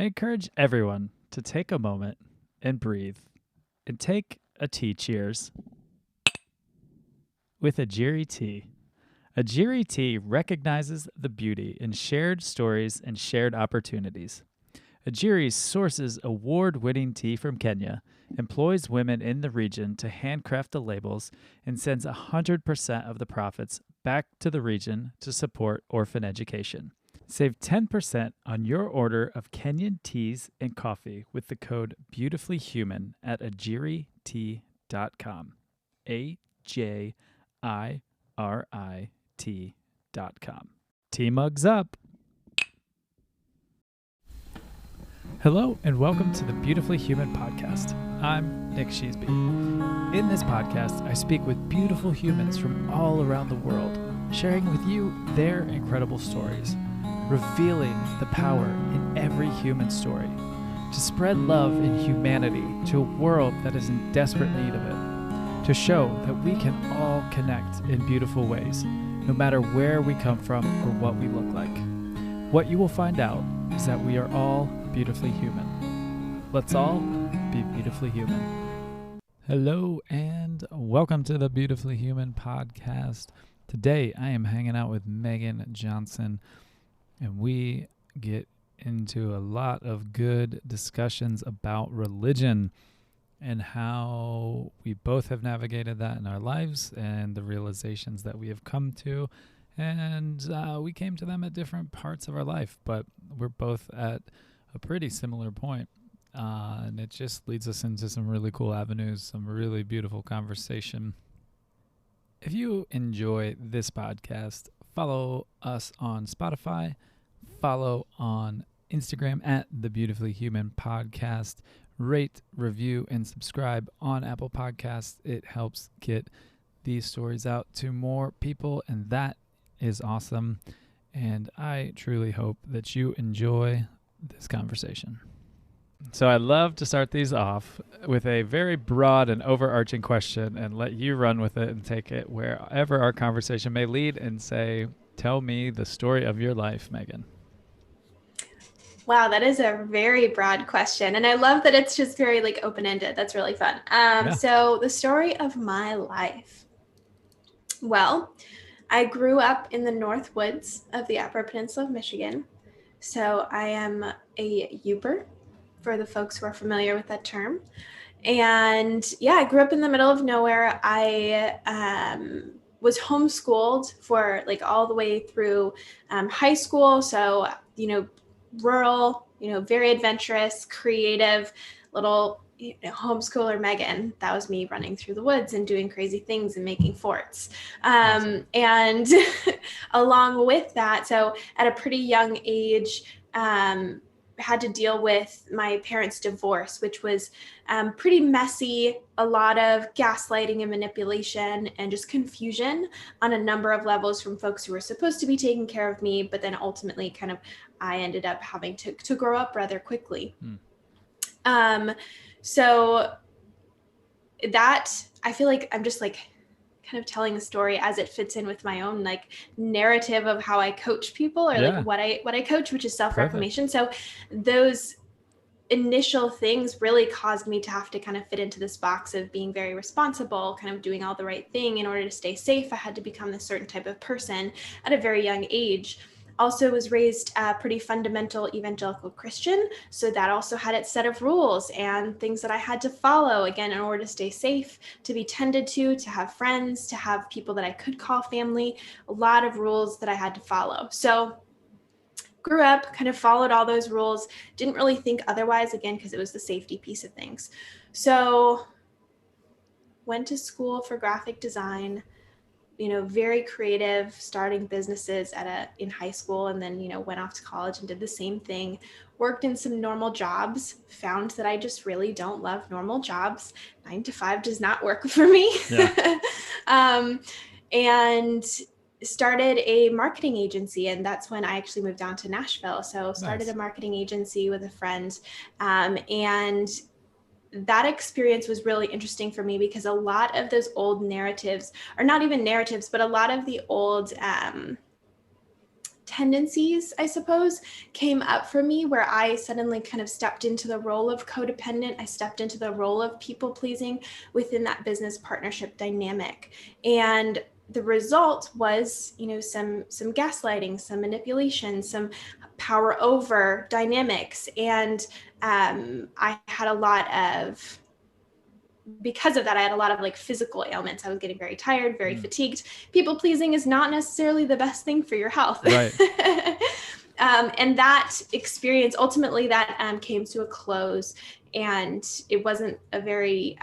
I encourage everyone to take a moment and breathe and take a tea cheers with Ajiri tea. Ajiri tea recognizes the beauty in shared stories and shared opportunities. Ajiri sources award-winning tea from Kenya, employs women in the region to handcraft the labels, and sends 100% of the profits back to the region to support orphan education. Save 10% on your order of Kenyan teas and coffee with the code BeautifullyHuman at ajiritea.com. AJIRIT.com. Tea mugs up. Hello and welcome to the Beautifully Human Podcast. I'm Nick Sheesby. In this podcast, I speak with beautiful humans from all around the world, sharing with you their incredible stories, revealing the power in every human story, to spread love and humanity to a world that is in desperate need of it, to show that we can all connect in beautiful ways, no matter where we come from or what we look like. What you will find out is that we are all beautifully human. Let's all be beautifully human. Hello and welcome to the Beautifully Human Podcast. Today I am hanging out with Megan Johnson, and we get into a lot of good discussions about religion and how we both have navigated that in our lives and the realizations that we have come to. And we came to them at different parts of our life, but we're both at a pretty similar point. And it just leads us into some really cool avenues, some really beautiful conversation. If you enjoy this podcast, follow us on Spotify, follow on Instagram at the Beautifully Human Podcast, rate, review, and subscribe on Apple Podcasts. It helps get these stories out to more people, and that is awesome. And I truly hope that you enjoy this conversation. So I love to start these off with a very broad and overarching question and let you run with it and take it wherever our conversation may lead and say, tell me the story of your life, Megan. Wow, that is a very broad question. And I love that it's just very open-ended. That's really fun. So the story of my life. Well, I grew up in the North Woods of the Upper Peninsula of Michigan. So I am a Youper, for the folks who are familiar with that term. And yeah, I grew up in the middle of nowhere. I was homeschooled for all the way through high school. So, rural, very adventurous, creative, little homeschooler Megan. That was me running through the woods and doing crazy things and making forts. Awesome. And along with that, so at a pretty young age, had to deal with my parents' divorce, which was pretty messy, a lot of gaslighting and manipulation and just confusion on a number of levels from folks who were supposed to be taking care of me, but then ultimately I ended up having to grow up rather quickly. So that, I feel like I'm just kind of telling the story as it fits in with my own narrative of how I coach people or what I coach, which is self-reclamation. Perfect. So those initial things really caused me to have to kind of fit into this box of being very responsible, kind of doing all the right thing in order to stay safe. I had to become this certain type of person at a very young age. Also was raised pretty fundamental evangelical Christian. So that also had its set of rules and things that I had to follow, again, in order to stay safe, to be tended to have friends, to have people that I could call family, a lot of rules that I had to follow. So grew up, kind of followed all those rules, didn't really think otherwise, again, because it was the safety piece of things. So went to school for graphic design, very creative, starting businesses in high school, and then, went off to college and did the same thing, worked in some normal jobs, found that I just really don't love normal jobs. 9 to 5 does not work for me. Yeah. And started a marketing agency. And that's when I actually moved down to Nashville. So started a marketing agency with a friend. And that experience was really interesting for me because a lot of those old narratives, or not even narratives, but a lot of the old tendencies, I suppose, came up for me where I suddenly kind of stepped into the role of codependent. I stepped into the role of people pleasing within that business partnership dynamic. And the result was, some gaslighting, some manipulation, some power over dynamics. And I had a lot of, because of that, I had a lot of like physical ailments. I was getting very tired, very fatigued. People pleasing is not necessarily the best thing for your health. Right. And that experience, ultimately that came to a close, and it wasn't a very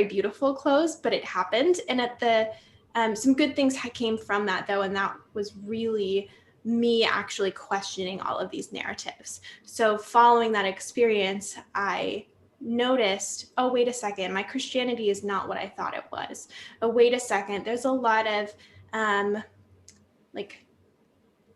beautiful close, but it happened. And some good things came from that though. And that was really me actually questioning all of these narratives. So following that experience, I noticed, oh, wait a second, my Christianity is not what I thought it was. Oh, wait a second, there's a lot of like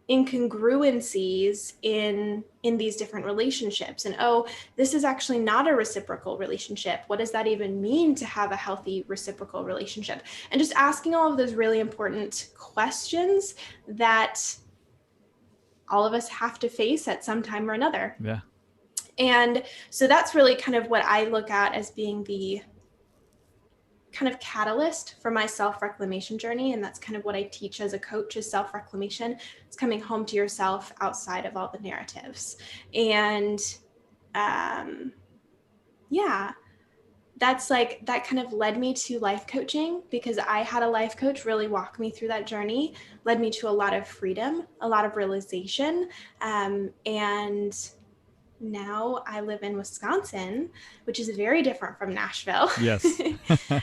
incongruencies in these different relationships. And oh, this is actually not a reciprocal relationship. What does that even mean to have a healthy reciprocal relationship? And just asking all of those really important questions that all of us have to face at some time or another. Yeah. And so that's really kind of what I look at as being the kind of catalyst for my self-reclamation journey. And that's kind of what I teach as a coach, is self-reclamation. It's coming home to yourself outside of all the narratives. And that's like, that kind of led me to life coaching, because I had a life coach really walk me through that journey, led me to a lot of freedom, a lot of realization. And now I live in Wisconsin, which is very different from Nashville. Yes.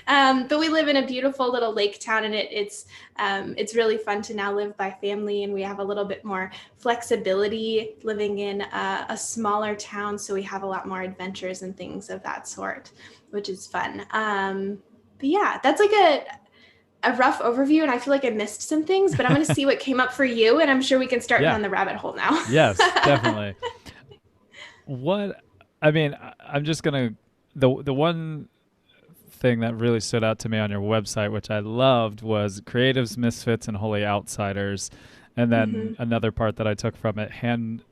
But we live in a beautiful little lake town, and it's really fun to now live by family, and we have a little bit more flexibility living in a smaller town. So we have a lot more adventures and things of that sort, which is fun. But yeah, that's like a rough overview, and I feel like I missed some things, but I'm going to see what came up for you, and I'm sure we can start down the rabbit hole now. Yes, definitely. I'm just going to, the one thing that really stood out to me on your website, which I loved, was creatives, misfits, and holy outsiders. And then another part that I took from it, hand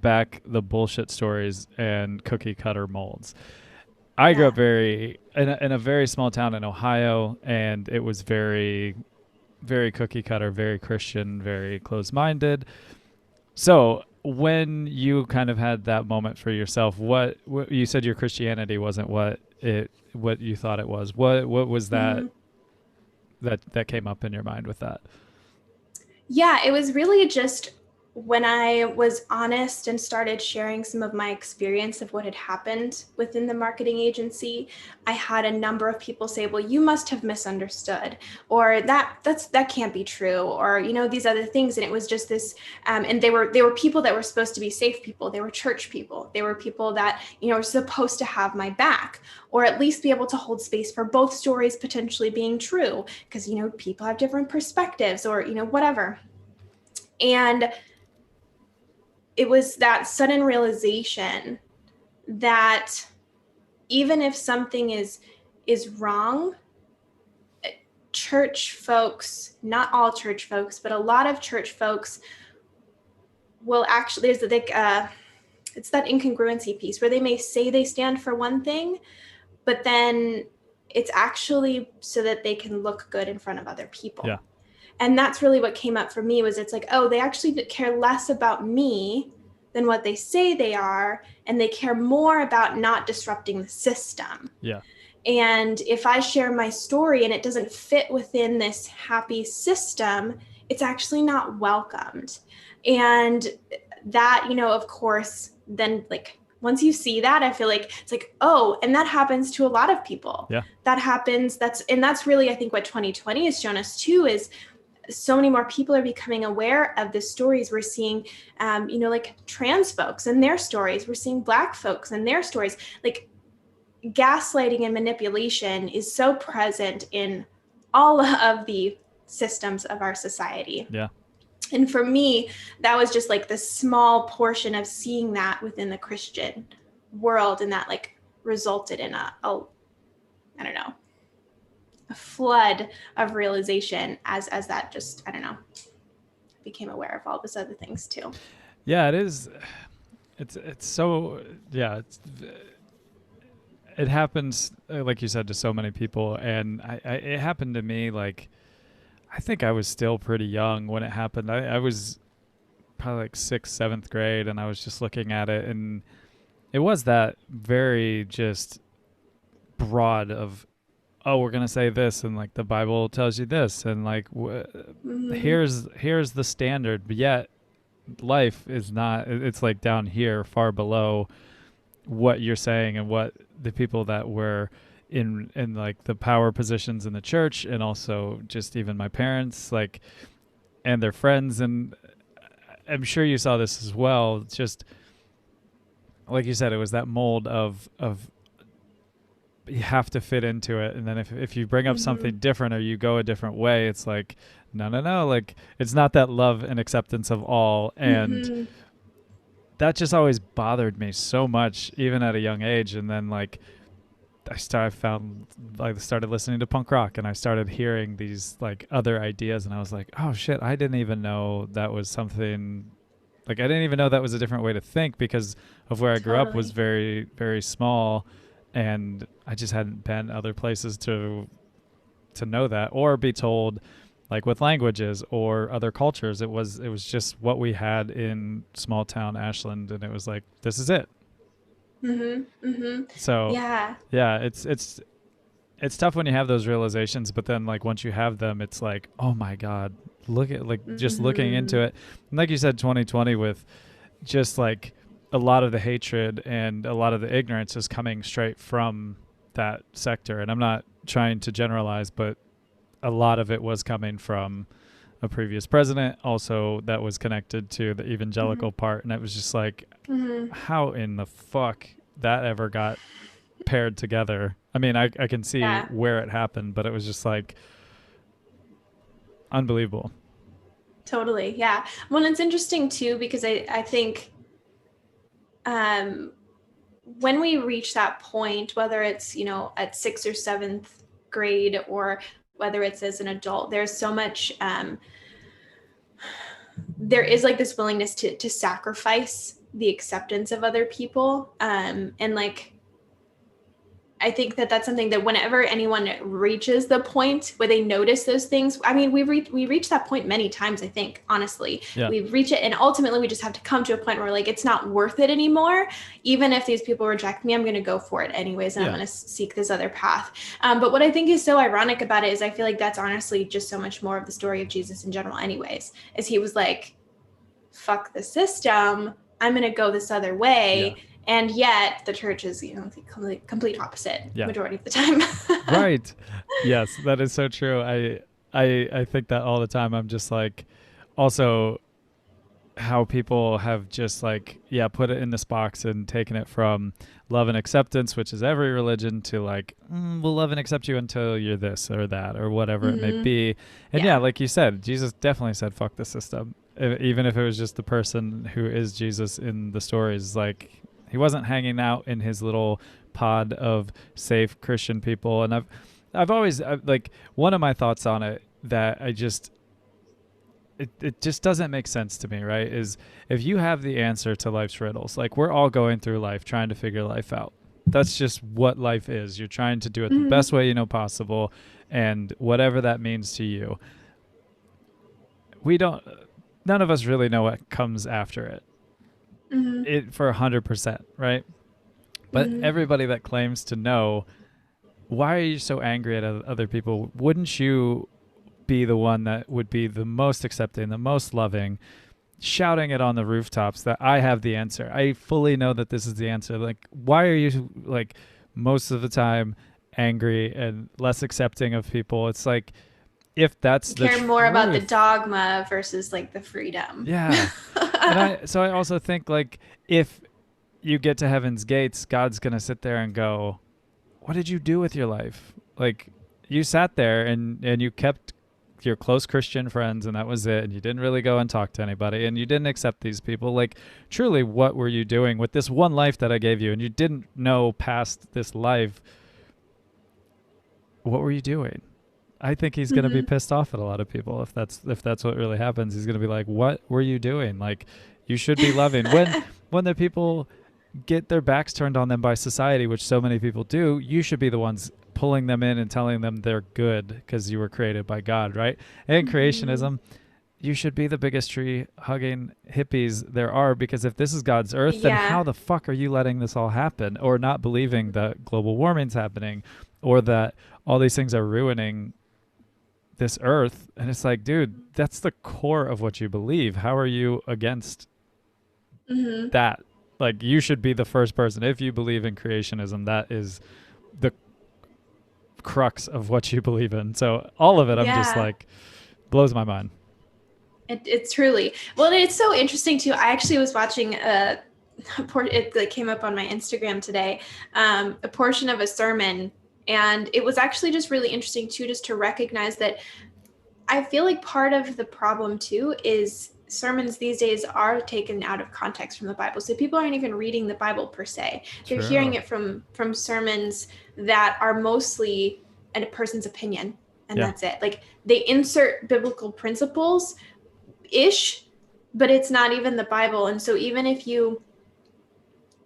back the bullshit stories and cookie cutter molds. I grew up in a very small town in Ohio, and it was very, very cookie cutter, very Christian, very closed-minded. So when you kind of had that moment for yourself, what you said your Christianity wasn't what you thought it was. What was that that came up in your mind with that? Yeah, it was really just when I was honest and started sharing some of my experience of what had happened within the marketing agency, I had a number of people say, well, you must have misunderstood, or that can't be true, or, these other things. And it was just this, and they were people that were supposed to be safe people. They were church people. They were people that, were supposed to have my back, or at least be able to hold space for both stories potentially being true, because, people have different perspectives, or, whatever. And it was that sudden realization that even if something is wrong, church folks, not all church folks, but a lot of church folks will actually, it's that incongruency piece where they may say they stand for one thing, but then it's actually so that they can look good in front of other people. Yeah. And that's really what came up for me, was it's like, oh, they actually care less about me than what they say they are. And they care more about not disrupting the system. Yeah. And if I share my story and it doesn't fit within this happy system, it's actually not welcomed. And that, of course, then like once you see that, I feel like it's like, oh, and that happens to a lot of people. Yeah. That happens. That's really, I think, what 2020 has shown us too, is so many more people are becoming aware of the stories. We're seeing, like trans folks and their stories. We're seeing Black folks and their stories. Like gaslighting and manipulation is so present in all of the systems of our society. Yeah. And for me, that was just like the small portion of seeing that within the Christian world. And that like resulted in a flood of realization as that just, became aware of all those other things too. Yeah, it is. It's so, yeah, it happens, like you said, to so many people. And it happened to me, like, I think I was still pretty young when it happened. I was probably like 6th, 7th grade, and I was just looking at it, and it was that very just broad of, oh, we're gonna say this, and like the Bible tells you this, and like here's the standard, but yet life is not. It's like down here, far below what you're saying and what the people that were in like the power positions in the church, and also just even my parents, like, and their friends, and I'm sure you saw this as well. Just like you said, it was that mold of you have to fit into it, and then if you bring up something different or you go a different way, it's like no, like it's not that love and acceptance of all. And that just always bothered me so much, even at a young age. And then like I started listening to punk rock, and I started hearing these like other ideas, and I was like, oh shit, I didn't even know that was something. Like I didn't even know that was a different way to think, because of where I grew up was very, very small, and I just hadn't been other places to know that, or be told, like with languages or other cultures. It was just what we had in small town Ashland, and it was like, this is it. So yeah, it's tough when you have those realizations, but then like once you have them, it's like, oh my God, look at like just looking into it. And like you said, 2020, with just like a lot of the hatred and a lot of the ignorance is coming straight from that sector. And I'm not trying to generalize, but a lot of it was coming from a previous president also that was connected to the evangelical part. And it was just like, how in the fuck that ever got paired together? I mean, I can see where it happened, but it was just like unbelievable. Totally. Yeah. Well, it's interesting too, because I think when we reach that point, whether it's, at 6th or 7th grade, or whether it's as an adult, there's so much, there is like this willingness to sacrifice the acceptance of other people. And like, I think that's something that whenever anyone reaches the point where they notice those things, I mean, we reach that point many times, I think, honestly. Yeah. We reach it, and ultimately we just have to come to a point where like, it's not worth it anymore. Even if these people reject me, I'm going to go for it anyways, and I'm going to seek this other path. But what I think is so ironic about it is I feel like that's honestly just so much more of the story of Jesus in general anyways, is he was like, fuck the system, I'm going to go this other way. Yeah. And yet the church is, the complete opposite majority of the time. Right. Yes, that is so true. I think that all the time. I'm just like, also how people have just like, put it in this box and taken it from love and acceptance, which is every religion, to like, we'll love and accept you until you're this or that or whatever it may be. And like you said, Jesus definitely said, fuck the system. Even if it was just the person who is Jesus in the stories, like, he wasn't hanging out in his little pod of safe Christian people. And I've always like, one of my thoughts on it that it just doesn't make sense to me, right? Is if you have the answer to life's riddles, like we're all going through life trying to figure life out. That's just what life is. You're trying to do it the best way you know possible, and whatever that means to you. None of us really know what comes after it. It for 100%, right? But everybody that claims to know, why are you so angry at other people? Wouldn't you be the one that would be the most accepting, the most loving, shouting it on the rooftops that I have the answer? I fully know that this is the answer. Like, why are you like most of the time angry and less accepting of people? It's like, if that's the care more about the dogma versus like the freedom. Yeah. And I also think like, if you get to heaven's gates, God's going to sit there and go, what did you do with your life? Like, you sat there and you kept your close Christian friends, and that was it. And you didn't really go and talk to anybody, and you didn't accept these people. Like, truly, what were you doing with this one life that I gave you? And you didn't know past this life. What were you doing? I think he's going to be pissed off at a lot of people if that's what really happens. He's going to be like, "What were you doing? Like, you should be loving." When the people get their backs turned on them by society, which so many people do, you should be the ones pulling them in and telling them they're good because you were created by God, right? And creationism, you should be the biggest tree hugging hippies there are, because if this is God's earth, then how the fuck are you letting this all happen, or not believing that global warming's happening, or that all these things are ruining this earth? And it's like, dude, that's the core of what you believe. How are you against that? Like, you should be the first person. If you believe in creationism, that is the crux of what you believe in. So all of it, I'm just like, blows my mind. It's truly, well, it's so interesting too. I actually was watching it like came up on my Instagram today, a portion of a sermon, and it was actually just really interesting too, just to recognize that I feel like part of the problem too is sermons these days are taken out of context from the Bible. So people aren't even reading the Bible per se. They're hearing it from sermons that are mostly a person's opinion, and that's it. Like, they insert biblical principles ish, but it's not even the Bible. And so even if you,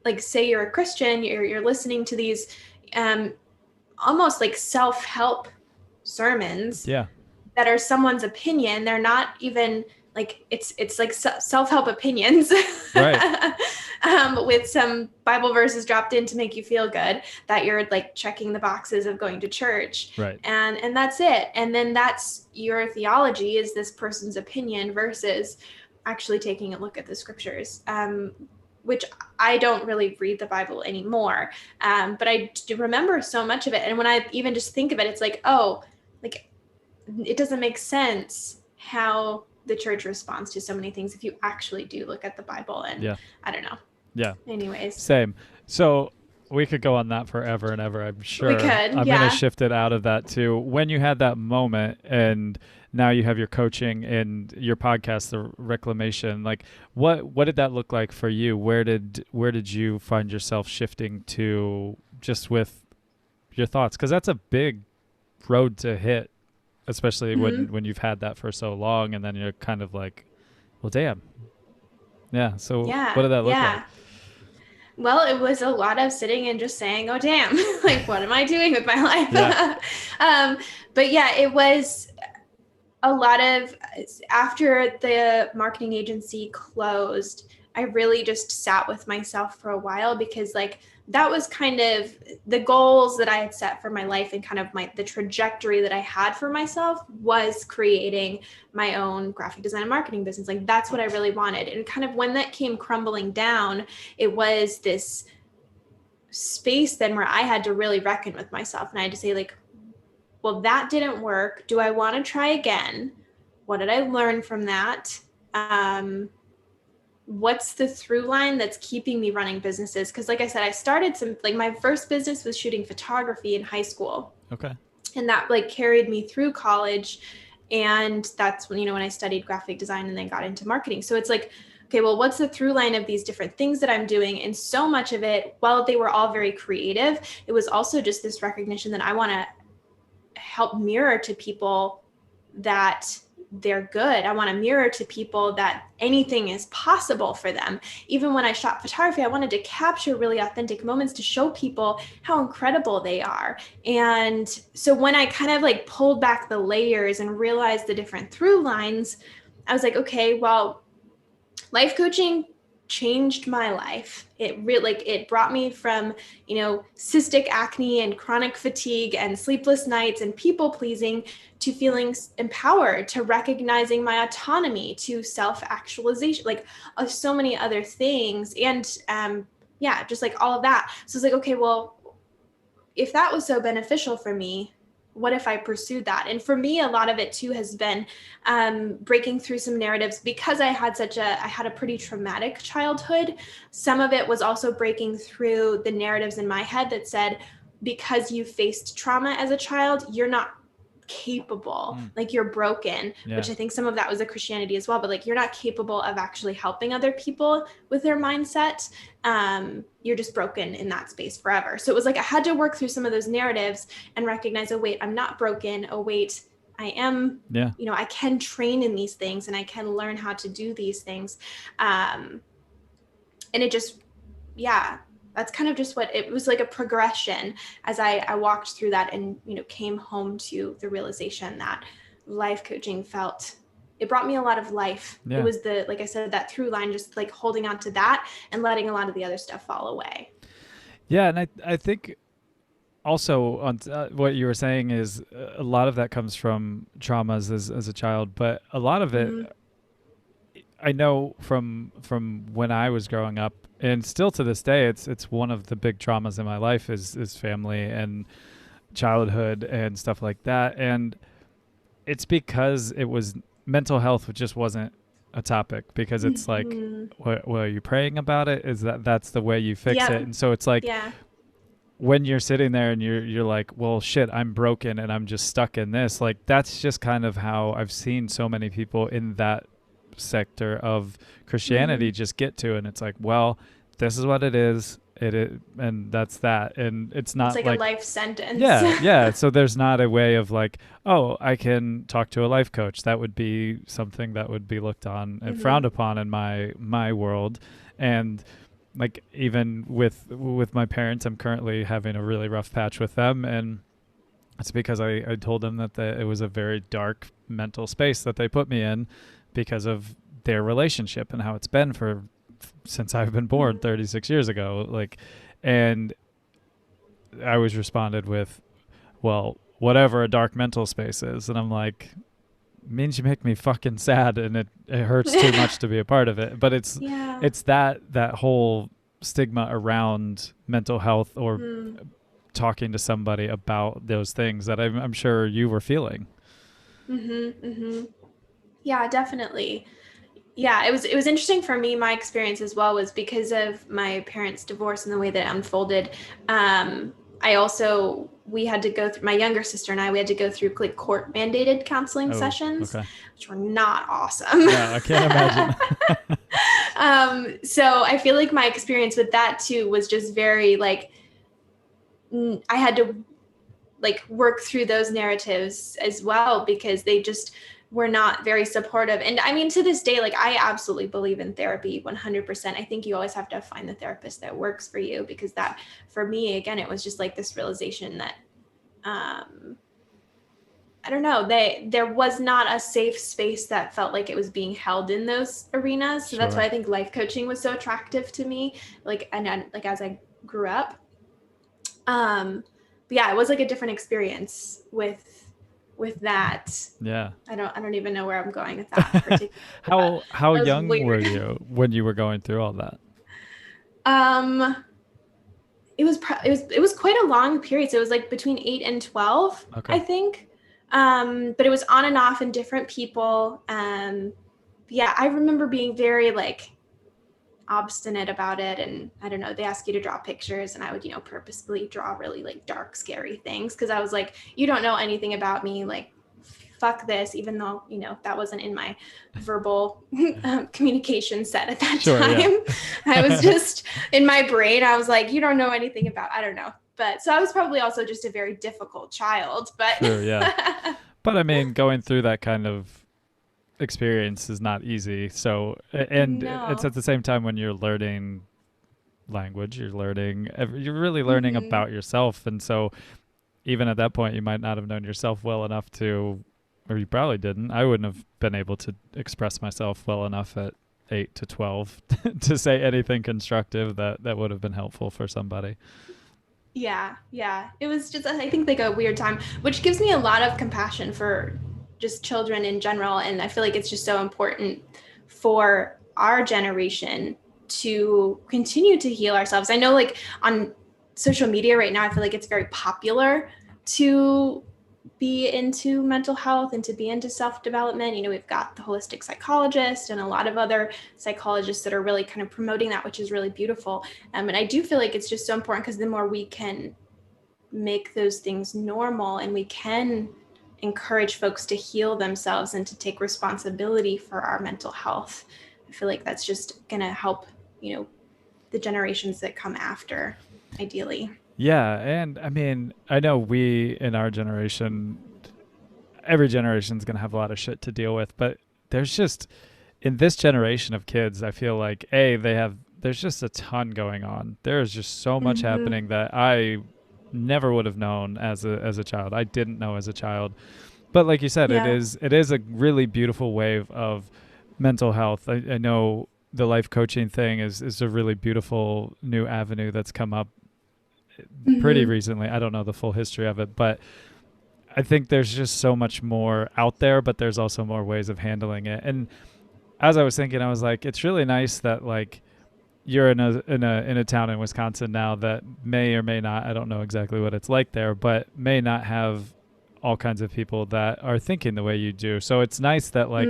like, say you're a Christian, you're listening to these almost like self-help sermons that are someone's opinion, they're not even like, it's like self-help opinions, right? With some Bible verses dropped in to make you feel good that you're like checking the boxes of going to church, right? And that's it. And then that's your theology, is this person's opinion, versus actually taking a look at the scriptures, which I don't really read the Bible anymore, but I do remember so much of it. And when I even just think of it, it's like, oh, like, it doesn't make sense how the church responds to so many things if you actually do look at the Bible. And I don't know. Yeah. Anyways. Same. So we could go on that forever and ever, I'm sure. We could. I'm going to shift it out of that to when you had that moment, and now you have your coaching and your podcast, the Reclamation. Like, what did that look like for you? Where did you find yourself shifting to, just with your thoughts? Because that's a big road to hit, especially when you've had that for so long, and then you're kind of like, well, damn. Yeah. So what did that look like? Well, it was a lot of sitting and just saying, oh, damn, like, what am I doing with my life? But yeah, it was a lot of, after the marketing agency closed, I really just sat with myself for a while, because like, that was kind of the goals that I had set for my life, and kind of the trajectory that I had for myself was creating my own graphic design and marketing business. Like, that's what I really wanted. And kind of when that came crumbling down, it was this space then where I had to really reckon with myself. And I had to say, like, well, that didn't work. Do I want to try again? What did I learn from that? What's the through line that's keeping me running businesses? Because like I said, I started my first business was shooting photography in high school. Okay. And that like carried me through college. And that's when, when I studied graphic design and then got into marketing. So it's like, okay, well, what's the through line of these different things that I'm doing? And so much of it, while they were all very creative, it was also just this recognition that I want to help mirror to people that they're good. I want to mirror to people that anything is possible for them. Even when I shot photography, I wanted to capture really authentic moments to show people how incredible they are. And so when I kind of like pulled back the layers and realized the different through lines, I was like, okay, well, life coaching changed my life. It really, it brought me from, cystic acne and chronic fatigue and sleepless nights and people pleasing to feeling empowered, to recognizing my autonomy, to self-actualization, like so many other things. And just like all of that. So it's like, okay, well, if that was so beneficial for me, what if I pursued that? And for me, a lot of it too has been breaking through some narratives, because I had a pretty traumatic childhood. Some of it was also breaking through the narratives in my head that said, because you faced trauma as a child, you're not capable, like you're broken, which I think some of that was a Christianity as well, but like, you're not capable of actually helping other people with their mindset. You're just broken in that space forever. So it was like, I had to work through some of those narratives and recognize, oh wait, I'm not broken. Oh wait, I am, you know, I can train in these things and I can learn how to do these things. And it just, that's kind of just what it was, like a progression as I walked through that and, you know, came home to the realization that life coaching it brought me a lot of life. It was like I said, that through line, just like holding on to that and letting a lot of the other stuff fall away. Yeah. And I think also on what you were saying is a lot of that comes from traumas as a child, but a lot of it, I know from when I was growing up, and still to this day, it's one of the big traumas in my life is family and childhood and stuff like that. And it's because it was mental health just wasn't a topic, because it's like, well, are you praying about it? Is that's the way you fix it? And so it's like, when you're sitting there and you're like, well, shit, I'm broken and I'm just stuck in this. Like, that's just kind of how I've seen so many people in that sector of Christianity just get to. And it's like, well, this is what it is. And that's that. And it's not like a life sentence. Yeah. So there's not a way of like, oh, I can talk to a life coach. That would be something that would be looked on and frowned upon in my world. And like, even with my parents, I'm currently having a really rough patch with them. And it's because I told them that it was a very dark mental space that they put me in because of their relationship and how it's been since I've been born 36 years ago. Like, and I was responded with, well, whatever a dark mental space is. And I'm like, means you make me fucking sad, and it hurts too much to be a part of it. But it's that whole stigma around mental health or talking to somebody about those things that I'm sure you were feeling. Yeah, definitely. Yeah, it was interesting for me. My experience as well was because of my parents' divorce and the way that it unfolded. We had to go through, my younger sister and we had to go through like court mandated counseling sessions, which were not awesome. Yeah, I can't imagine. So I feel like my experience with that too was just very like, I had to like work through those narratives as well, because they just were not very supportive. And I mean, to this day, like, I absolutely believe in therapy 100%. I think you always have to find the therapist that works for you, because that, for me, again, it was just like this realization that, I don't know, there was not a safe space that felt like it was being held in those arenas. So that's why I think life coaching was so attractive to me. Like, and like, as I grew up, but yeah, it was like a different experience with that. Yeah. I don't even know where I'm going with that particular. How young were you when you were going through all that? It was quite a long period. So it was like between 8 and 12, I think. But it was on and off in different people. Yeah, I remember being very like obstinate about it, and I don't know, they ask you to draw pictures, and I would, purposefully draw really like dark, scary things, because I was like, you don't know anything about me, like, fuck this, even though that wasn't in my verbal communication set at that time. I was just in my brain, I was like, you don't know anything about, I don't know. But so I was probably also just a very difficult child, but but I mean, going through that kind of experience is not easy. So, and it's at the same time when you're learning language, you're really learning about yourself. And so even at that point, you might not have known yourself well enough to, or you probably didn't. I wouldn't have been able to express myself well enough at 8 to 12 to say anything constructive that would have been helpful for somebody. Yeah. It was just, I think, like a weird time, which gives me a lot of compassion for just children in general. And I feel like it's just so important for our generation to continue to heal ourselves. I know, like, on social media right now, I feel like it's very popular to be into mental health and to be into self-development. We've got the holistic psychologist and a lot of other psychologists that are really kind of promoting that, which is really beautiful. And I do feel like it's just so important, because the more we can make those things normal and we can encourage folks to heal themselves and to take responsibility for our mental health. I feel like that's just going to help, the generations that come after, ideally. Yeah. And I mean, I know we in our generation, every generation is going to have a lot of shit to deal with, but there's just, in this generation of kids, I feel like, there's just a ton going on. There's just so much happening that I never would have known as a child. I didn't know as a child. But like you said, it is a really beautiful wave of mental health. I know the life coaching thing is a really beautiful new avenue that's come up pretty recently. I don't know the full history of it, but I think there's just so much more out there, but there's also more ways of handling it. And as I was thinking, I was like, it's really nice that like you're in a town in Wisconsin now that may or may not, I don't know exactly what it's like there, but may not have all kinds of people that are thinking the way you do. So it's nice that like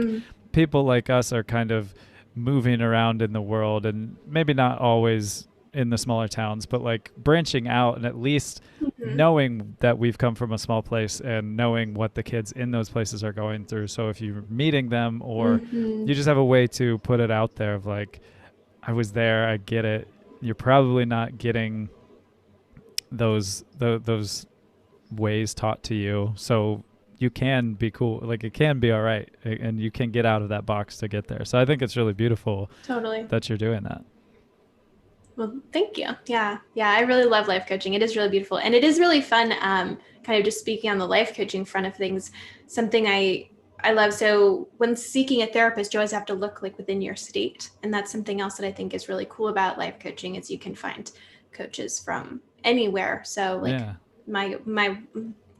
people like us are kind of moving around in the world, and maybe not always in the smaller towns, but like branching out and at least knowing that we've come from a small place and knowing what the kids in those places are going through. So if you're meeting them or you just have a way to put it out there of like, I was there, I get it. You're probably not getting those ways taught to you. So you can be cool. Like it can be all right. And you can get out of that box to get there. So I think it's really beautiful that you're doing that. Well, thank you. Yeah. I really love life coaching. It is really beautiful. And it is really fun. Kind of just speaking on the life coaching front of things, something I love. So when seeking a therapist, you always have to look like within your state. And that's something else that I think is really cool about life coaching is you can find coaches from anywhere. So like my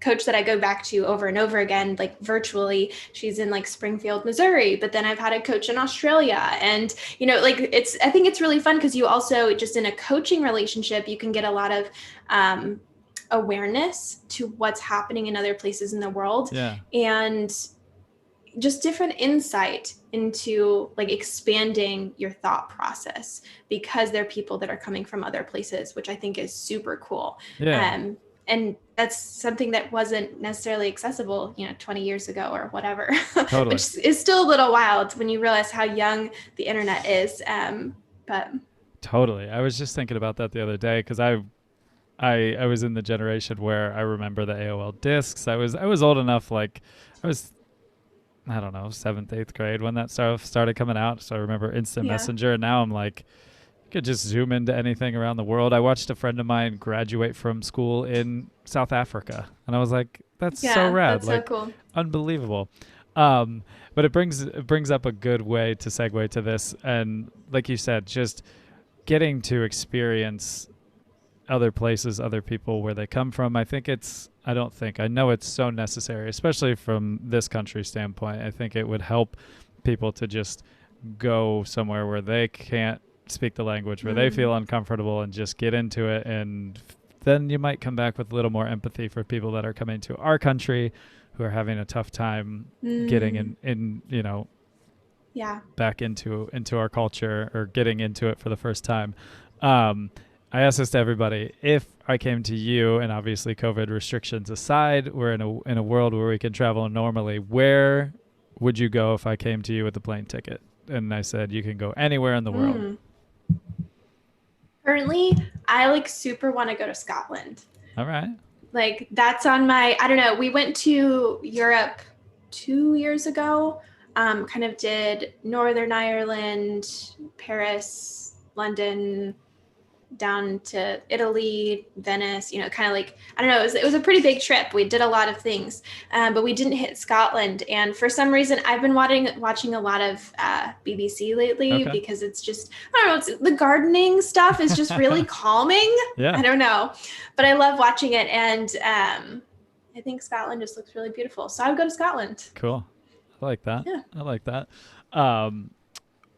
coach that I go back to over and over again, like virtually, she's in like Springfield, Missouri, but then I've had a coach in Australia. And, I think it's really fun because you also just in a coaching relationship, you can get a lot of awareness to what's happening in other places in the world. And just different insight into like expanding your thought process because they're people that are coming from other places, which I think is super cool. And that's something that wasn't necessarily accessible, 20 years ago or whatever, Totally. which is still a little wild when you realize how young the internet is. But totally. I was just thinking about that the other day because I was in the generation where I remember the AOL discs. I was old enough, like I was, I don't know, 7th, 8th grade when that stuff started coming out. So I remember Instant Messenger, and now I'm like, you could just zoom into anything around the world. I watched a friend of mine graduate from school in South Africa, and I was like, that's so rad. That's like, so cool. Unbelievable. But it brings up a good way to segue to this. And like you said, just getting to experience other places, other people, where they come from. I know it's so necessary, especially from this country's standpoint. I think it would help people to just go somewhere where they can't speak the language, where they feel uncomfortable, and just get into it. And then you might come back with a little more empathy for people that are coming to our country who are having a tough time getting in back into our culture or getting into it for the first time. I ask this to everybody. If I came to you, and obviously COVID restrictions aside, we're in a world where we can travel normally, where would you go if I came to you with a plane ticket? And I said, you can go anywhere in the world. Currently, I super want to go to Scotland. All right. Like that's on my, I don't know. We went to Europe 2 years ago, kind of did Northern Ireland, Paris, London, down to Italy, Venice, kind of like, I don't know, it was a pretty big trip. We did a lot of things, but we didn't hit Scotland. And for some reason, I've been watching a lot of BBC lately because it's just, I don't know, the gardening stuff is just really calming. I don't know, but I love watching it. And I think Scotland just looks really beautiful. So I would go to Scotland. Cool. I like that. Yeah. I like that.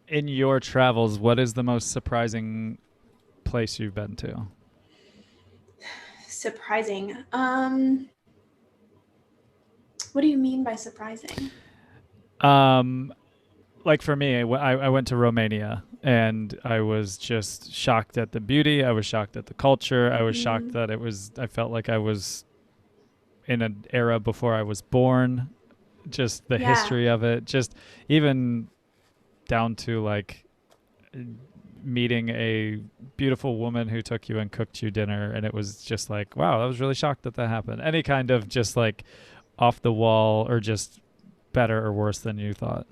In your travels, what is the most surprising place you've been to? Surprising. What do you mean by surprising? Like for me, I went to Romania, and I was just shocked at the beauty. I was shocked at the culture. I was shocked that I felt like I was in an era before I was born, just the history of it, just even down to like meeting a beautiful woman who took you and cooked you dinner, and it was just like, wow, I was really shocked that happened. Any kind of just like off the wall or just better or worse than you thought.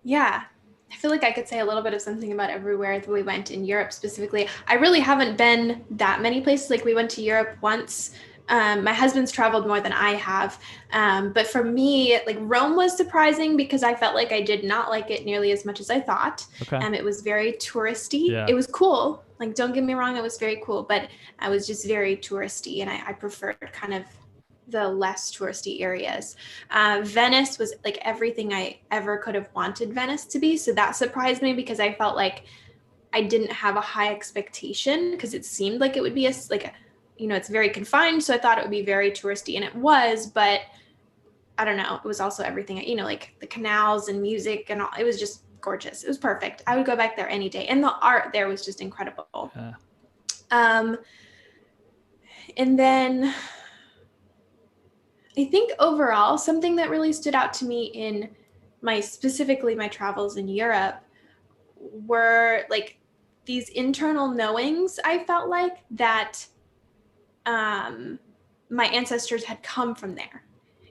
Yeah. I feel like I could say a little bit of something about everywhere that we went in Europe specifically. I really haven't been that many places. Like we went to Europe once. My husband's traveled more than I have. But for me, like Rome was surprising because I felt like I did not like it nearly as much as I thought. Okay. It was very touristy. Yeah. It was cool. Like, don't get me wrong, it was very cool, but I was just very touristy, and I preferred kind of the less touristy areas. Venice was like everything I ever could have wanted Venice to be. So that surprised me because I felt like I didn't have a high expectation because it seemed like it would be it's very confined. So I thought it would be very touristy, and it was, but I don't know. It was also everything, like the canals and music and all. It was just gorgeous. It was perfect. I would go back there any day. And the art there was just incredible. Yeah. And then I think overall, something that really stood out to me in specifically my travels in Europe were like these internal knowings. I felt like that my ancestors had come from there.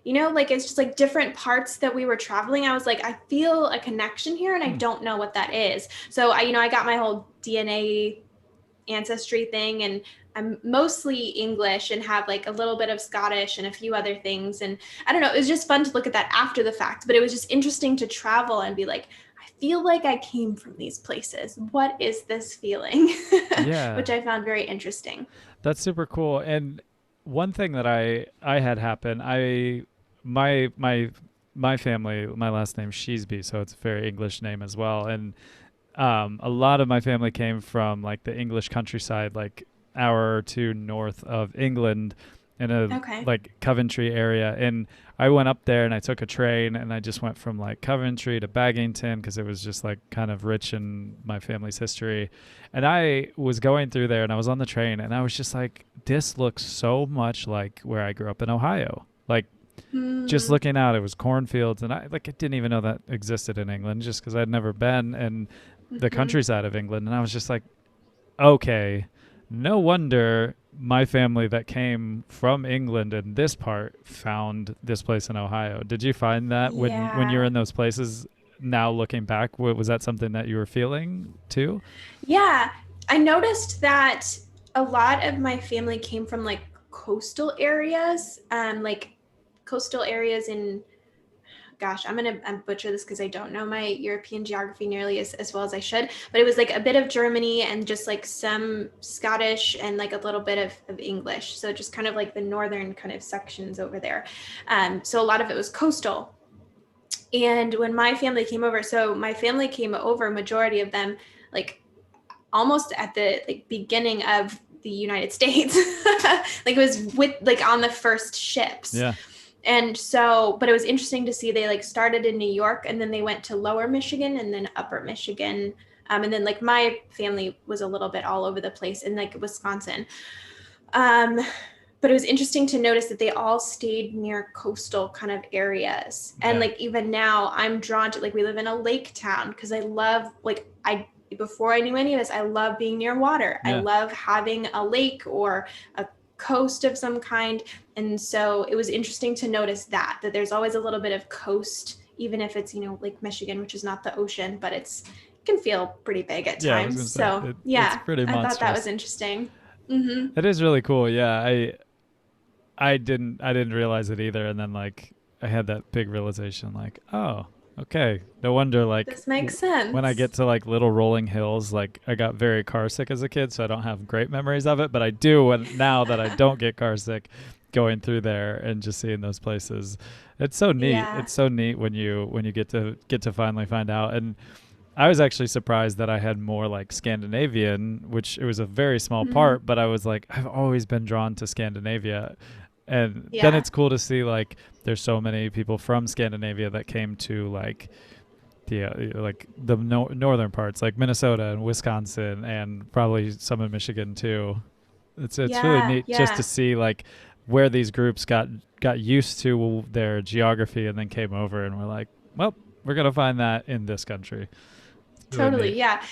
Like it's just like different parts that we were traveling. I was like, I feel a connection here and I don't know what that is. So I got my whole DNA ancestry thing, and I'm mostly English and have like a little bit of Scottish and a few other things. And I don't know, it was just fun to look at that after the fact, but it was just interesting to travel and be like, I feel like I came from these places. What is this feeling? Yeah. Which I found very interesting. That's super cool. And one thing that I had happen, my family, my last name's Sheesby, so it's a very English name as well. And a lot of my family came from like the English countryside, like hour or two north of England in a like Coventry area. And I went up there and I took a train and I just went from like Coventry to Baggington because it was just like kind of rich in my family's history. And I was going through there and I was on the train and I was just like, this looks so much like where I grew up in Ohio. Like just looking out, it was cornfields, and I didn't even know that existed in England just because I'd never been in the countryside of England. And I was just like, okay, no wonder my family that came from England in this part found this place in Ohio. Did you find that when you're in those places now looking back? Was that something that you were feeling too? Yeah, I noticed that a lot of my family came from like coastal areas, in, gosh, I'm going to butcher this because I don't know my European geography nearly as well as I should, but it was like a bit of Germany and just like some Scottish and like a little bit of English. So just kind of like the northern kind of sections over there. So a lot of it was coastal. And when my family came over, majority of them, like almost at the like beginning of the United States, like it was with like on the first ships. Yeah. And so, but it was interesting to see they like started in New York and then they went to Lower Michigan and then Upper Michigan. And then like my family was a little bit all over the place in like Wisconsin. But it was interesting to notice that they all stayed near coastal kind of areas. And like even now I'm drawn to, like, we live in a lake town because I love, like, before I knew any of this, I love being near water. I love having a lake or a coast of some kind. And so it was interesting to notice that there's always a little bit of coast, even if it's, Lake Michigan, which is not the ocean, but it can feel pretty big at times. So it's pretty monstrous. I thought that was interesting. Mm-hmm. It is really cool. Yeah. I didn't realize it either. And then like I had that big realization, like, oh, okay, no wonder, like, this makes sense. When I get to like little rolling hills, like I got very car sick as a kid, so I don't have great memories of it, but I do now that I don't get car sick going through there and just seeing those places. It's so neat. Yeah. It's so neat when you get to finally find out. And I was actually surprised that I had more like Scandinavian, which it was a very small part, but I was like, I've always been drawn to Scandinavia. And then it's cool to see like there's so many people from Scandinavia that came to like the northern parts, like Minnesota and Wisconsin and probably some in Michigan too. It's really neat just to see like where these groups got used to their geography and then came over and were like, well, we're going to find that in this country. Totally. Yeah.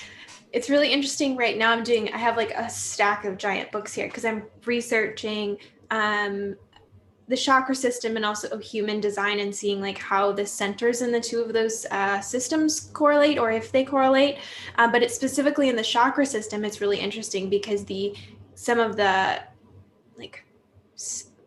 It's really interesting right now. I have like a stack of giant books here because I'm researching the chakra system and also human design and seeing like how the centers in the two of those systems correlate, or if they correlate. But it's specifically in the chakra system, it's really interesting because some of the like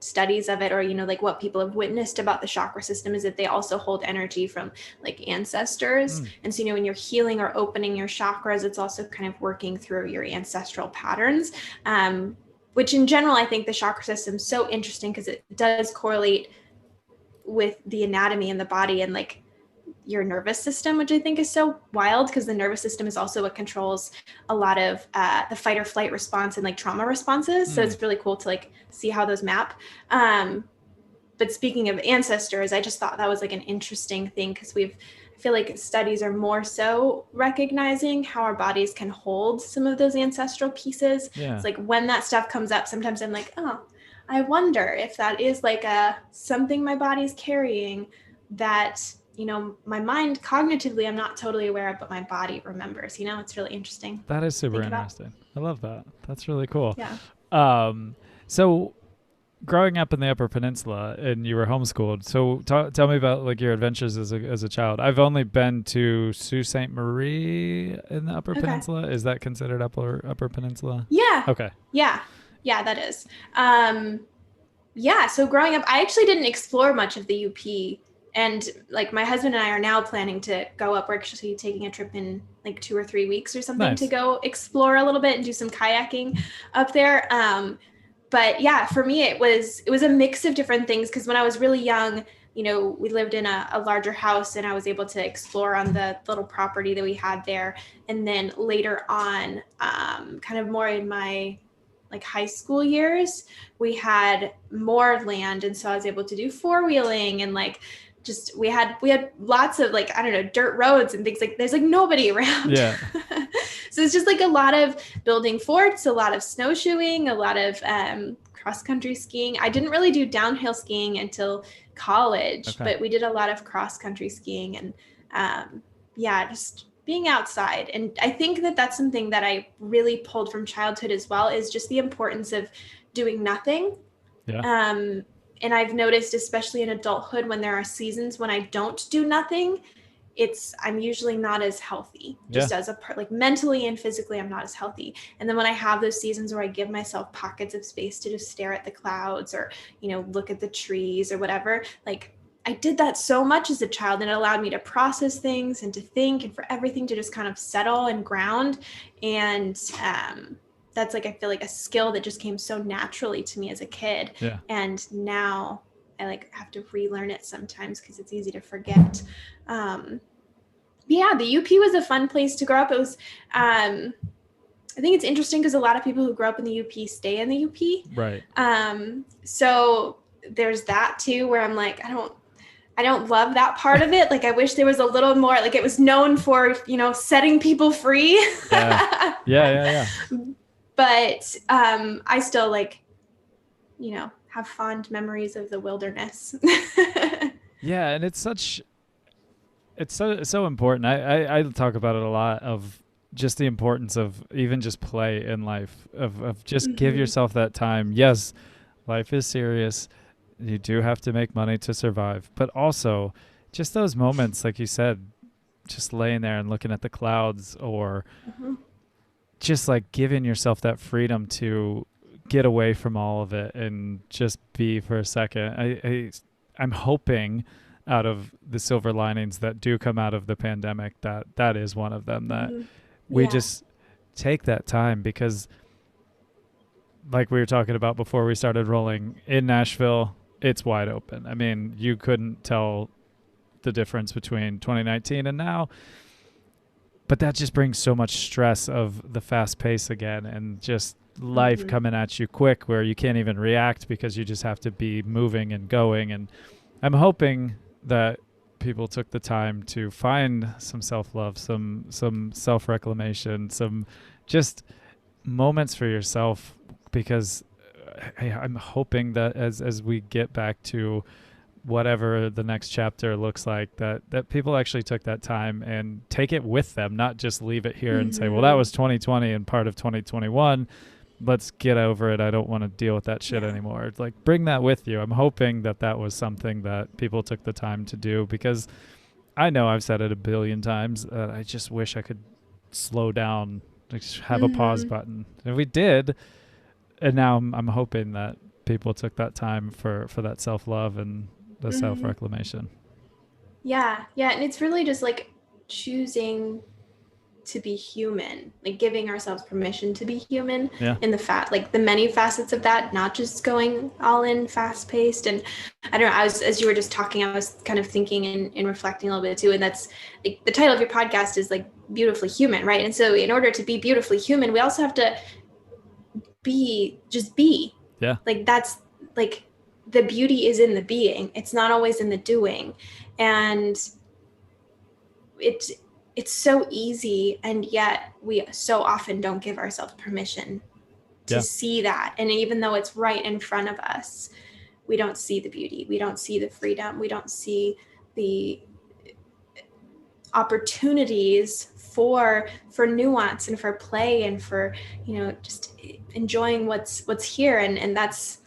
studies of it, or like what people have witnessed about the chakra system, is that they also hold energy from like ancestors. And so when you're healing or opening your chakras, it's also kind of working through your ancestral patterns, which in general, I think the chakra system is so interesting because it does correlate with the anatomy in the body and like your nervous system, which I think is so wild because the nervous system is also what controls a lot of the fight or flight response and like trauma responses. So it's really cool to like see how those map. But speaking of ancestors, I just thought that was like an interesting thing because I feel like studies are more so recognizing how our bodies can hold some of those ancestral pieces. Yeah. It's like when that stuff comes up, sometimes I'm like, oh, I wonder if that is like something my body's carrying that, my mind cognitively, I'm not totally aware of, but my body remembers, it's really interesting. That is super interesting. I love that. That's really cool. Yeah. So growing up in the Upper Peninsula and you were homeschooled, so tell me about like your adventures as a child. I've only been to Sault Ste. Marie in the Upper Peninsula. Is that considered Upper Peninsula? Yeah. Okay. Yeah, that is. So growing up, I actually didn't explore much of the UP. And like my husband and I are now planning to go up. We're actually taking a trip in like 2 or 3 weeks or something to go explore a little bit and do some kayaking up there. But yeah, for me, it was a mix of different things. Because when I was really young, we lived in a larger house and I was able to explore on the little property that we had there. And then later on, kind of more in my like high school years, we had more land. And so I was able to do 4-wheeling and like, we had lots of like, I don't know, dirt roads and things like there's like nobody around. Yeah. So it's just like a lot of building forts, a lot of snowshoeing, a lot of cross-country skiing. I didn't really do downhill skiing until college, but we did a lot of cross-country skiing and just being outside. And I think that that's something that I really pulled from childhood as well, is just the importance of doing nothing. Yeah. And I've noticed, especially in adulthood, when there are seasons when I don't do nothing, I'm usually not as healthy, just as like mentally and physically, I'm not as healthy. And then when I have those seasons where I give myself pockets of space to just stare at the clouds or, look at the trees or whatever, like I did that so much as a child, and it allowed me to process things and to think and for everything to just kind of settle and ground. And, that's like, I feel like a skill that just came so naturally to me as a kid. Yeah. And now I like have to relearn it sometimes because it's easy to forget. The UP was a fun place to grow up. It was, I think it's interesting because a lot of people who grow up in the UP stay in the UP. Right. So there's that too, where I'm like, I don't love that part of it. Like, I wish there was a little more, like it was known for, setting people free. Yeah. But I still like, have fond memories of the wilderness. Yeah, and it's so important. I talk about it a lot, of just the importance of even just play in life, of just give yourself that time. Yes, life is serious. You do have to make money to survive, but also just those moments, like you said, just laying there and looking at the clouds, or just like giving yourself that freedom to get away from all of it and just be for a second. I'm hoping out of the silver linings that do come out of the pandemic, that is one of them, that we just take that time, because like we were talking about before we started rolling, in Nashville, it's wide open. I mean, you couldn't tell the difference between 2019 and now. But that just brings so much stress of the fast pace again, and just life coming at you quick, where you can't even react because you just have to be moving and going. And I'm hoping that people took the time to find some self-love, some self-reclamation, some just moments for yourself, because I'm hoping that as we get back to whatever the next chapter looks like, that people actually took that time and take it with them, not just leave it here and say, well, that was 2020 and part of 2021. Let's get over it. I don't want to deal with that shit anymore. It's like, bring that with you. I'm hoping that was something that people took the time to do, because I know I've said it a billion times. I just wish I could slow down, like have a pause button. And we did. And now I'm hoping that people took that time for that self-love and the self-reclamation. Yeah. And it's really just like choosing to be human, like giving ourselves permission to be human in the many facets of that, not just going all in fast paced. And I don't know, as you were just talking, I was kind of thinking and reflecting a little bit too. And that's like the title of your podcast is like Beautifully Human, right? And so in order to be beautifully human, we also have to be. Yeah. Like that's like the beauty is in the being. It's not always in the doing. And it's so easy, and yet we so often don't give ourselves permission to see that. And even though it's right in front of us, we don't see the beauty. We don't see the freedom. We don't see the opportunities for nuance and for play and for, just enjoying what's here. And that's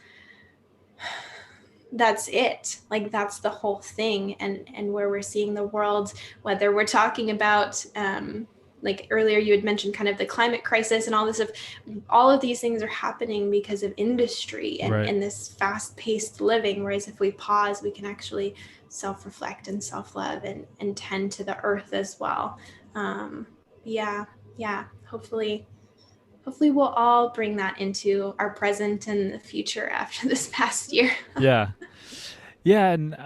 it. Like that's the whole thing. And where we're seeing the world, whether we're talking about like earlier you had mentioned kind of the climate crisis and all this, all of these things are happening because of industry and this fast-paced living. Whereas if we pause, we can actually self-reflect and self-love and tend to the earth as well. Hopefully we'll all bring that into our present and the future after this past year. And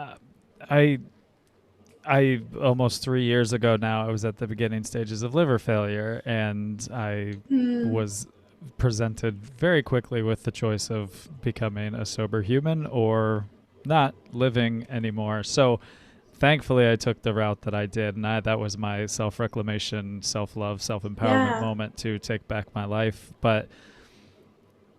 I almost 3 years ago now, I was at the beginning stages of liver failure, and I was presented very quickly with the choice of becoming a sober human or not living anymore. So thankfully I took the route that I did, and that was my self-reclamation, self-love, self-empowerment moment to take back my life. But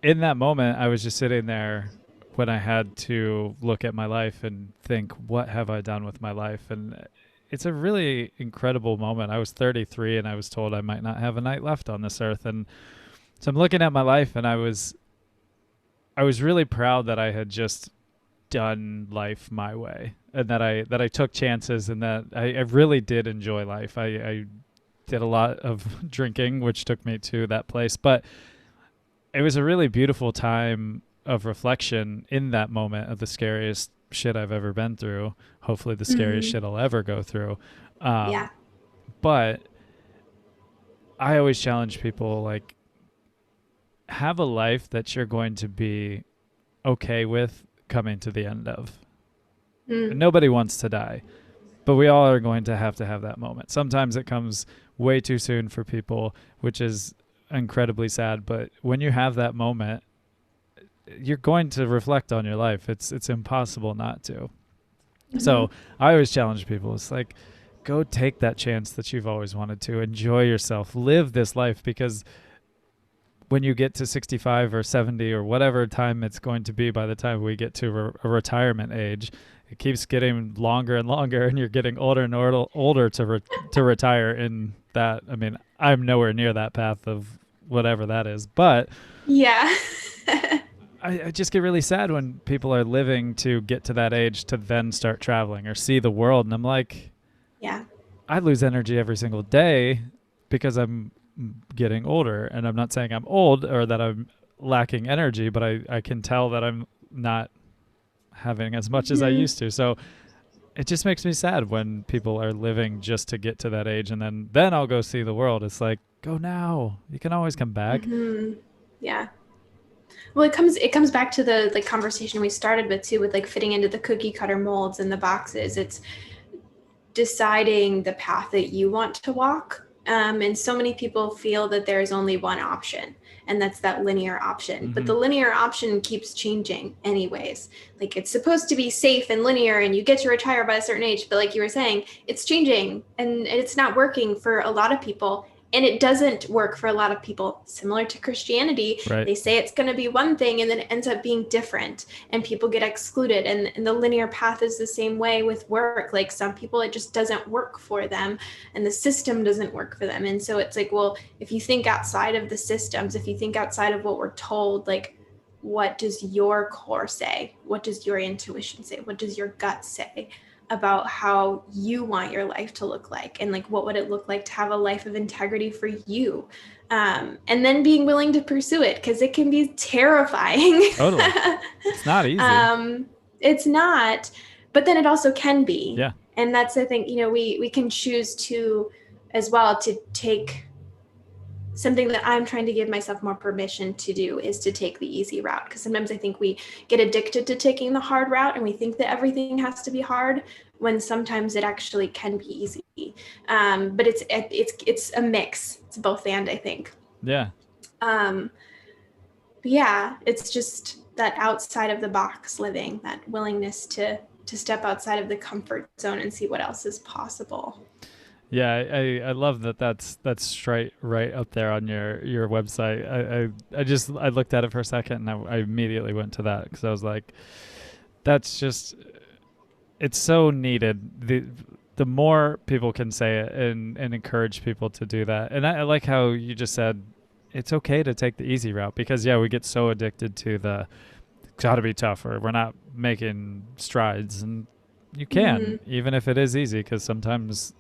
in that moment, I was just sitting there when I had to look at my life and think, what have I done with my life? And it's a really incredible moment. I was 33 and I was told I might not have a night left on this earth. And so I'm looking at my life, and I was really proud that I had just done life my way, and that I took chances, and that I really did enjoy life. I did a lot of drinking, which took me to that place, but it was a really beautiful time of reflection in that moment of the scariest shit I've ever been through. Hopefully the scariest shit I'll ever go through. But I always challenge people, like, have a life that you're going to be okay with coming to the end of. Nobody wants to die, but we all are going to have that moment. Sometimes it comes way too soon for people, which is incredibly sad. But when you have that moment, you're going to reflect on your life. It's impossible not to. So I always challenge people. It's like, go take that chance that you've always wanted to. Enjoy yourself. Live this life, because when you get to 65 or 70 or whatever time it's going to be by the time we get to a retirement age, it keeps getting longer and longer, and you're getting older and older to retire in that. I mean, I'm nowhere near that path of whatever that is, but I just get really sad when people are living to get to that age to then start traveling or see the world. And I'm like, I lose energy every single day because I'm getting older. And I'm not saying I'm old or that I'm lacking energy, but I can tell that I'm not having as much as I used to. So it just makes me sad when people are living just to get to that age, and then I'll go see the world. It's like, go now. You can always come back. Well, it comes back to the conversation we started with too, with like fitting into the cookie cutter molds and the boxes. It's deciding the path that you want to walk. And so many people feel that there's only one option, and that's that linear option. But the linear option keeps changing anyways. Like, it's supposed to be safe and linear, and you get to retire by a certain age. But like you were saying, it's changing, and it's not working for a lot of people. And it doesn't work for a lot of people. Similar to Christianity, Right. they say it's going to be one thing and then it ends up being different and people get excluded. And the linear path is the same way with work. Like some people, it just doesn't work for them and the system doesn't work for them. And so it's like, well, if you think outside of the systems, if you think outside of what we're told, like, what does your core say? What does your intuition say? What does your gut say about how you want your life to look like? And like, what would it look like to have a life of integrity for you? And then being willing to pursue it, because it can be terrifying. Totally. It's not easy. It's not, but then it also can be. Yeah. And that's, I think, we can choose to, as well, to take something that I'm trying to give myself more permission to do is to take the easy route. Because sometimes I think we get addicted to taking the hard route and we think that everything has to be hard when sometimes it actually can be easy. But it's a mix. It's both and, I think. Yeah. But yeah, it's just that outside of the box living, that willingness to step outside of the comfort zone and see what else is possible. Yeah, I love that. That's right up there on your website. I looked at it for a second and I immediately went to that because I was like, that's just, it's so needed. The more people can say it and encourage people to do that. And I like how you just said it's okay to take the easy route, because we get so addicted to the gotta be tougher. We're not making strides, and you can, even if it is easy, because sometimes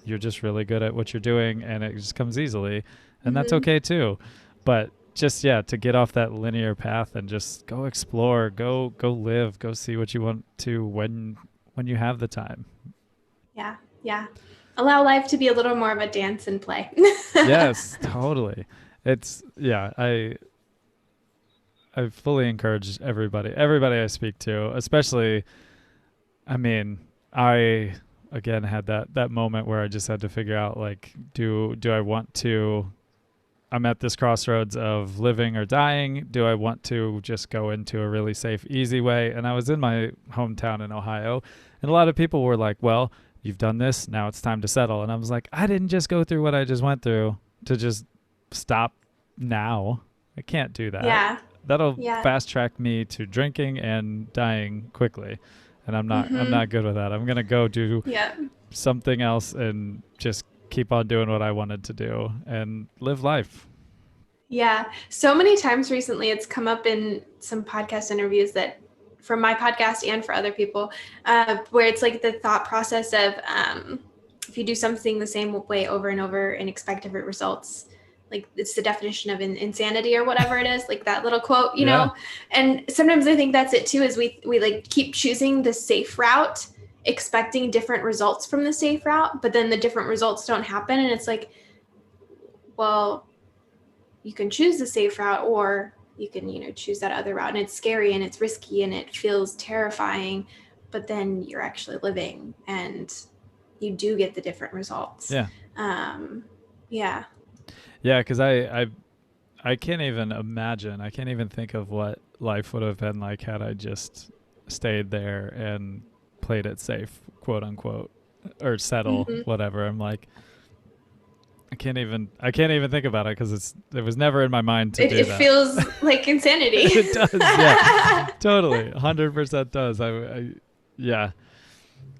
you're just really good at what you're doing and it just comes easily, and that's okay too. But just, to get off that linear path and just go explore, go live, go see what you want to when you have the time. Yeah. Allow life to be a little more of a dance and play. Yes, totally. It's, I fully encourage everybody I speak to, especially, I mean, I again had that moment where I just had to figure out, like, do I want to, I'm at this crossroads of living or dying. Do I want to just go into a really safe, easy way? And I was in my hometown in Ohio, and a lot of people were like, well, you've done this, now it's time to settle. And I was like, I didn't just go through what I just went through to just stop now. I can't do that. Yeah. That'll fast track me to drinking and dying quickly. And I'm not good with that. I'm going to go do something else and just keep on doing what I wanted to do and live life. Yeah. So many times recently it's come up in some podcast interviews that from my podcast and for other people, where it's like the thought process of if you do something the same way over and over and expect different results, like it's the definition of insanity or whatever it is, like that little quote, you know? And sometimes I think that's it too, is we like keep choosing the safe route, expecting different results from the safe route, but then the different results don't happen. And it's like, well, you can choose the safe route or you can, choose that other route, and it's scary and it's risky and it feels terrifying, but then you're actually living and you do get the different results. Yeah, because I can't even imagine. I can't even think of what life would have been like had I just stayed there and played it safe, quote unquote, or settle, whatever. I'm like, I can't even think about it because it was never in my mind to do that. It feels like insanity. It does, yeah, totally, 100% does.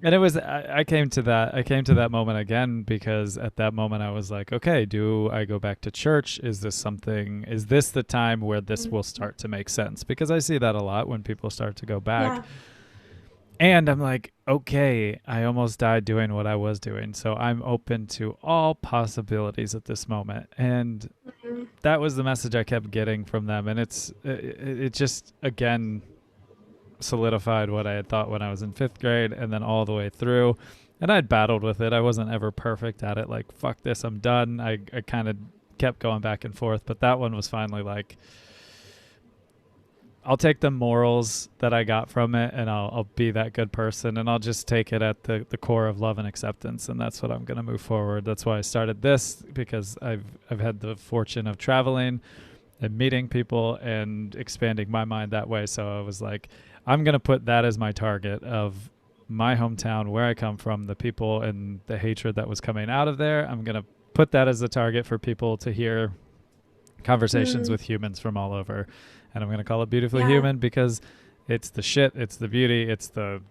And it was, I came to that moment again because at that moment I was like, okay, do I go back to church? Is this the time where this will start to make sense? Because I see that a lot when people start to go back. Yeah. And I'm like, okay, I almost died doing what I was doing. So I'm open to all possibilities at this moment. And that was the message I kept getting from them. And it just, again, solidified what I had thought when I was in 5th grade and then all the way through. And I'd battled with it. I wasn't ever perfect at it. Like, fuck this, I'm done. I kind of kept going back and forth. But that one was finally like, I'll take the morals that I got from it and I'll be that good person, and I'll just take it at the core of love and acceptance, and that's what I'm going to move forward. That's why I started this, because I've had the fortune of traveling and meeting people and expanding my mind that way. So I was like, I'm going to put that as my target of my hometown, where I come from, the people and the hatred that was coming out of there. I'm going to put that as the target for people to hear conversations with humans from all over. And I'm going to call it Beautifully Human because it's the shit, it's the beauty, it's the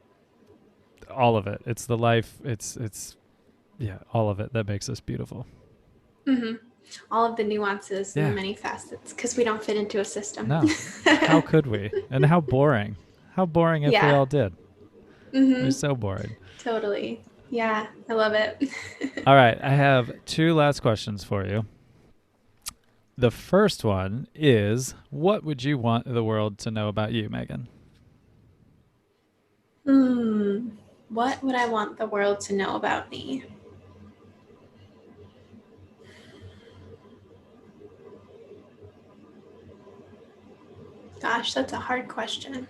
all of it. It's the life, it's all of it that makes us beautiful. All of the nuances and the many facets, because we don't fit into a system. No. How could we? And how boring. How boring if we all did. We're so boring. Totally. Yeah, I love it. All right, I have 2 last questions for you. The first one is, what would you want the world to know about you, Megan? What would I want the world to know about me? Gosh, that's a hard question.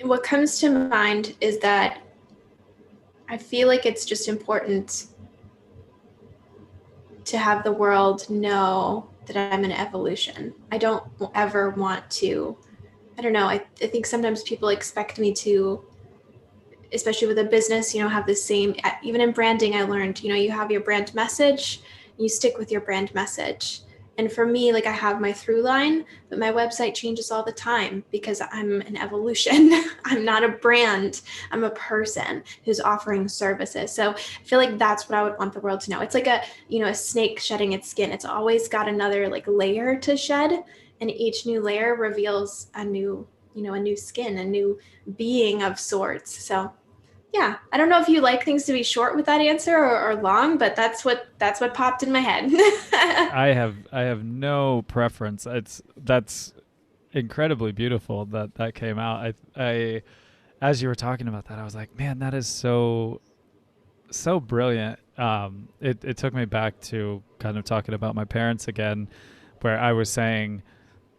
What comes to mind is that I feel like it's just important to have the world know that I'm an evolution. I don't ever want to, I don't know, I think sometimes people expect me to, especially with a business, have the same, even in branding, I learned, you have your brand message, you stick with your brand message. And for me, like I have my through line, but my website changes all the time because I'm an evolution. I'm not a brand. I'm a person who's offering services. So I feel like that's what I would want the world to know. It's like a snake shedding its skin. It's always got another like layer to shed. And each new layer reveals a new skin, a new being of sorts. So yeah, I don't know if you like things to be short with that answer or long, but that's what popped in my head. I have no preference. That's incredibly beautiful that came out. I as you were talking about that, I was like, man, that is so brilliant. It took me back to kind of talking about my parents again, where I was saying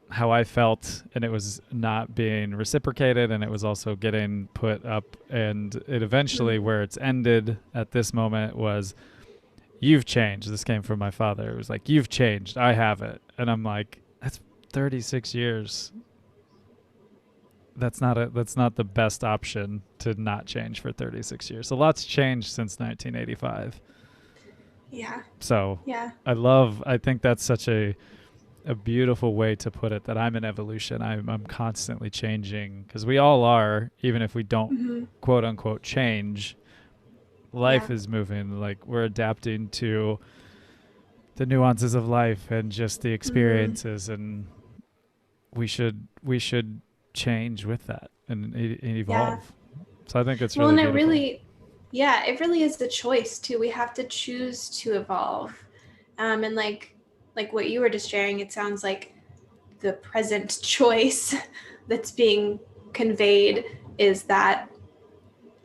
how I felt and it was not being reciprocated, and it was also getting put up, and it eventually where it's ended at this moment was, you've changed. This came from my father. It was like, you've changed, I haven't. And I'm like, that's 36 years. That's not the best option to not change for 36 years. A lot's changed since 1985. Yeah. So yeah. I think that's such a beautiful way to put it, that I'm an evolution. I'm constantly changing, because we all are, even if we don't quote unquote change. Life is moving, like we're adapting to the nuances of life and just the experiences, and we should change with that and evolve. So I think it's really beautiful. It really is the choice too. We have to choose to evolve, and like what you were just sharing, it sounds like the present choice that's being conveyed is that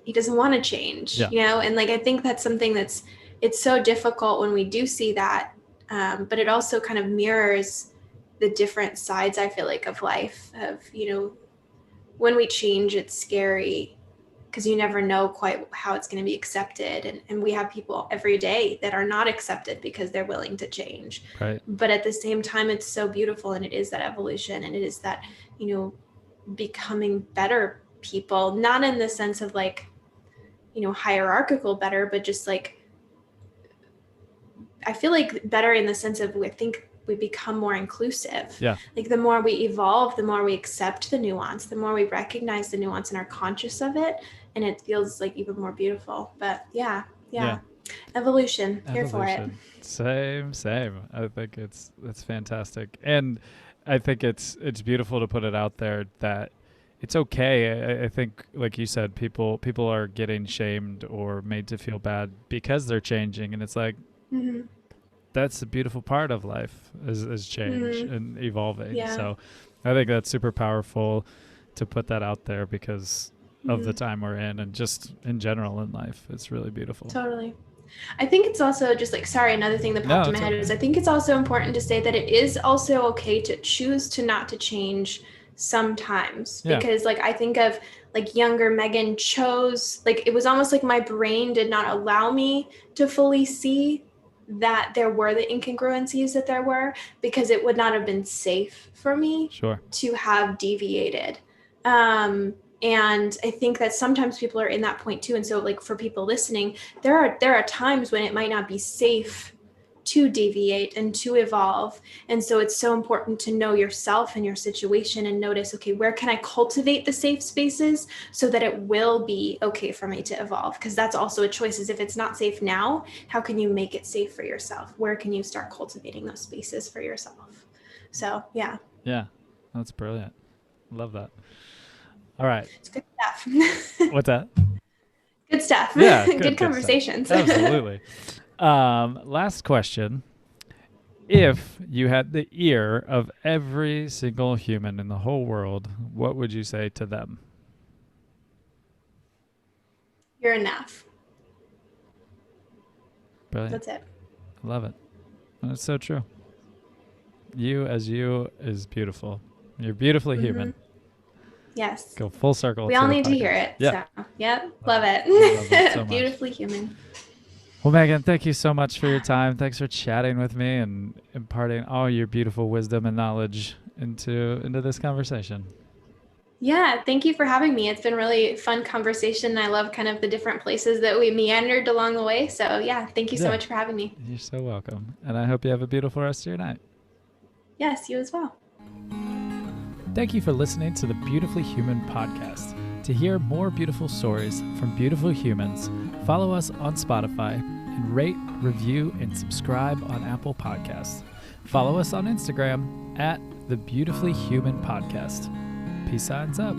he doesn't want to change, and like, I think that's something it's so difficult when we do see that, but it also kind of mirrors the different sides, I feel like, of life, of, when we change, it's scary because you never know quite how it's going to be accepted. And we have people every day that are not accepted because they're willing to change. Right. But at the same time, it's so beautiful. And it is that evolution. And it is that, becoming better people, not in the sense of like, hierarchical better, but just like, I feel like better in the sense of, I think we become more inclusive. Yeah. Like the more we evolve, the more we accept the nuance, the more we recognize the nuance and are conscious of it. And it feels like even more beautiful. But yeah. Evolution. Here for it. Same. I think it's fantastic. And I think it's beautiful to put it out there that it's okay. I think, like you said, people are getting shamed or made to feel bad because they're changing. And it's like, that's the beautiful part of life is change and evolving. Yeah. So I think that's super powerful to put that out there because of the time we're in, and just in general in life. It's really beautiful. Totally. I think it's also just like, another thing that popped in my head is I think it's also important to say that it is also okay to choose to not to change sometimes, because like I think of like younger Megan chose, like it was almost like my brain did not allow me to fully see that there were the incongruencies that there were, because it would not have been safe for me to have deviated. And I think that sometimes people are in that point too. And so like for people listening, there are times when it might not be safe to deviate and to evolve. And so it's so important to know yourself and your situation and notice, okay, where can I cultivate the safe spaces so that it will be okay for me to evolve? Because that's also a choice, is if it's not safe now, how can you make it safe for yourself? Where can you start cultivating those spaces for yourself? So, yeah. Yeah, that's brilliant. Love that. All right. It's good stuff. What's that? Good stuff. Yeah. Good conversations. Absolutely. Last question. If you had the ear of every single human in the whole world, what would you say to them? You're enough. Brilliant. That's it. I love it. That's so true. You as you is beautiful. You're beautifully human. Yes. Go full circle. We all need to hear it. Yeah. So, yep. Love it. Love it so much. Beautifully human. Well, Megan, thank you so much for your time. Thanks for chatting with me and imparting all your beautiful wisdom and knowledge into this conversation. Yeah, thank you for having me. It's been really fun conversation. I love kind of the different places that we meandered along the way. So yeah, thank you so much for having me. You're so welcome. And I hope you have a beautiful rest of your night. Yes, you as well. Thank you for listening to the Beautifully Human podcast. To hear more beautiful stories from beautiful humans, follow us on Spotify and rate, review, and subscribe on Apple Podcasts. Follow us on Instagram at the Beautifully Human Podcast. Peace signs up.